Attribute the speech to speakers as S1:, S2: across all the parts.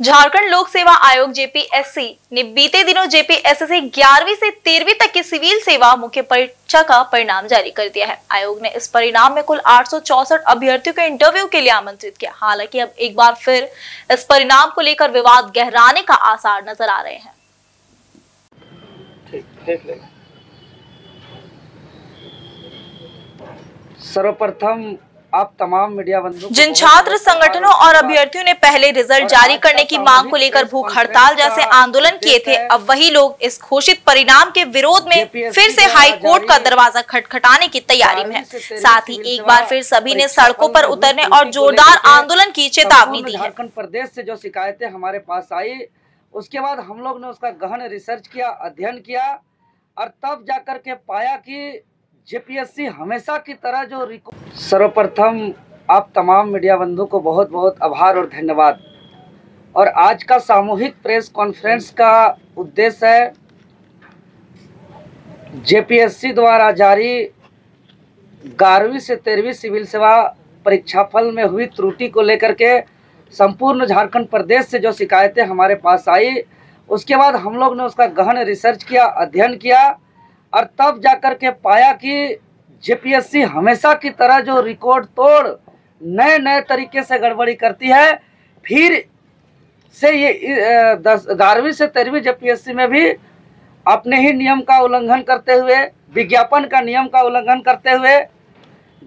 S1: झारखंड लोक सेवा आयोग जेपीएससी ने बीते दिनों जेपीएससी 11वीं से 13वीं तक की सिविल सेवा मुख्य परीक्षा का परिणाम जारी कर दिया है। आयोग ने इस परिणाम में कुल 864 अभ्यर्थियों को इंटरव्यू के लिए आमंत्रित किया। हालांकि अब एक बार फिर इस परिणाम को लेकर विवाद गहराने का आसार नजर आ रहे हैं।
S2: सर्वप्रथम आप तमाम मीडिया बंधुओं
S1: जिन छात्र संगठनों और अभ्यर्थियों ने पहले रिजल्ट जारी करने की मांग को लेकर भूख हड़ताल जैसे आंदोलन किए थे, अब वही लोग इस घोषित परिणाम के विरोध में फिर से हाई कोर्ट का दरवाजा खटखटाने की तैयारी में है। साथ ही एक बार फिर सभी ने सड़कों पर उतरने और जोरदार आंदोलन की चेतावनी दी है।
S2: झारखंड प्रदेश से जो शिकायतें हमारे पास आई, उसके बाद हम लोग ने उसका गहन रिसर्च किया, अध्ययन किया और तब जाकर के पाया कि जेपीएससी हमेशा की तरह जो सर्वप्रथम आप तमाम मीडिया बंधु को बहुत बहुत आभार और धन्यवाद। और आज का सामूहिक प्रेस कॉन्फ्रेंस का उद्देश्य है जेपीएससी द्वारा जारी 11वीं से 13वीं सिविल सेवा परीक्षाफल में हुई त्रुटि को लेकर के संपूर्ण झारखंड प्रदेश से जो शिकायतें हमारे पास आई, उसके बाद हम लोग ने उसका गहन रिसर्च किया, अध्ययन किया और तब जाकर के पाया कि जेपीएससी हमेशा की तरह जो रिकॉर्ड तोड़ नए नए तरीके से गड़बड़ी करती है, फिर से ये 11वीं से 13वीं जेपीएससी में भी अपने ही नियम का उल्लंघन करते हुए, विज्ञापन का नियम का उल्लंघन करते हुए,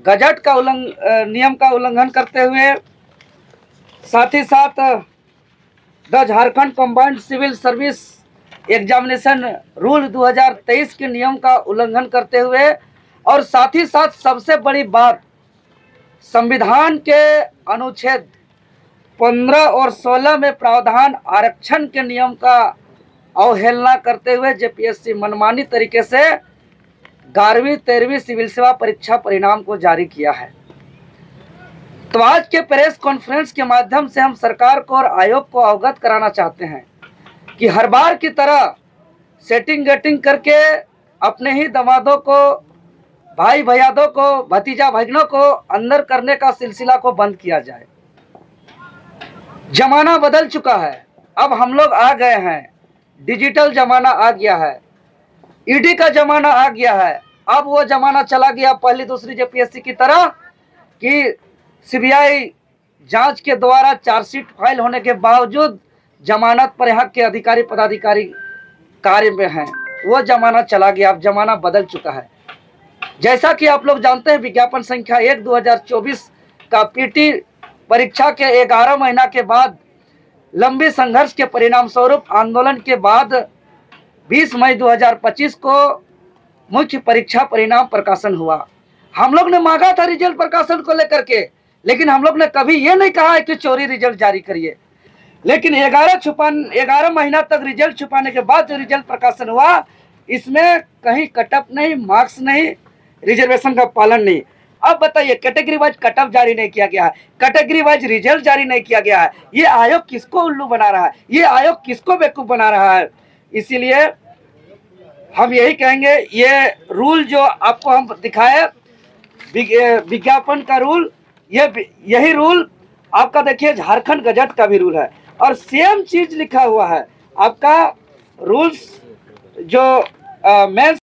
S2: गजट का नियम का उल्लंघन करते हुए, साथ ही साथ the Jharkhand combined civil service examination rule 2023 के नियम का उल्लंघन करते हुए और साथ ही साथ सबसे बड़ी बात संविधान के अनुच्छेद 15 और 16 में प्रावधान आरक्षण के नियम का अवहेलना करते हुए जेपीएससी मनमानी तरीके से 11वीं 13वीं सिविल सेवा परीक्षा परिणाम को जारी किया है। तो आज के प्रेस कॉन्फ्रेंस के माध्यम से हम सरकार को और आयोग को अवगत कराना चाहते हैं कि हर बार की तरह सेटिंग गेटिंग करके अपने ही दमादों को, भाई भैयादों को, भतीजा भाइयों को अंदर करने का सिलसिला को बंद किया जाए। जमाना बदल चुका है, अब हम लोग आ गए हैं, डिजिटल जमाना आ गया है, ईडी का जमाना आ गया है। अब वो जमाना चला गया पहली दूसरी जेपीएससी की तरह कि सीबीआई जांच के द्वारा चार्जशीट फाइल होने के बावजूद जमानत पर यहाँ के अधिकारी पदाधिकारी कार्य में हैं। वो जमाना चला गया, अब जमाना बदल चुका है। जैसा कि आप लोग जानते हैं, विज्ञापन संख्या 1 2024 का पीटी परीक्षा के 11 महीना के बाद लंबी संघर्ष के परिणाम स्वरूप आंदोलन के बाद 20 मई 2025 को मुख्य परीक्षा परिणाम प्रकाशन हुआ। हम लोग ने मांगा था रिजल्ट प्रकाशन को लेकर के, लेकिन हम लोग ने कभी ये नहीं कहा है कि चोरी रिजल्ट जारी करिए। लेकिन 11 महीना तक रिजल्ट छुपाने के बाद जो रिजल्ट प्रकाशन हुआ, इसमें कहीं कटअप नहीं, मार्क्स नहीं, रिजर्वेशन का पालन नहीं। अब बताइए, कैटेगरी वाइज कटअप जारी नहीं किया गया है, कैटेगरी वाइज रिजल्ट जारी नहीं किया गया है। ये आयोग किसको उल्लू बना रहा है, ये आयोग किसको बेवकूफ बना रहा है। इसीलिए हम यही कहेंगे, ये रूल जो आपको हम दिखाए विज्ञापन का रूल, यही रूल आपका देखिए झारखंड गजट का भी रूल है और सेम चीज लिखा हुआ है। आपका रूल्स जो मेंस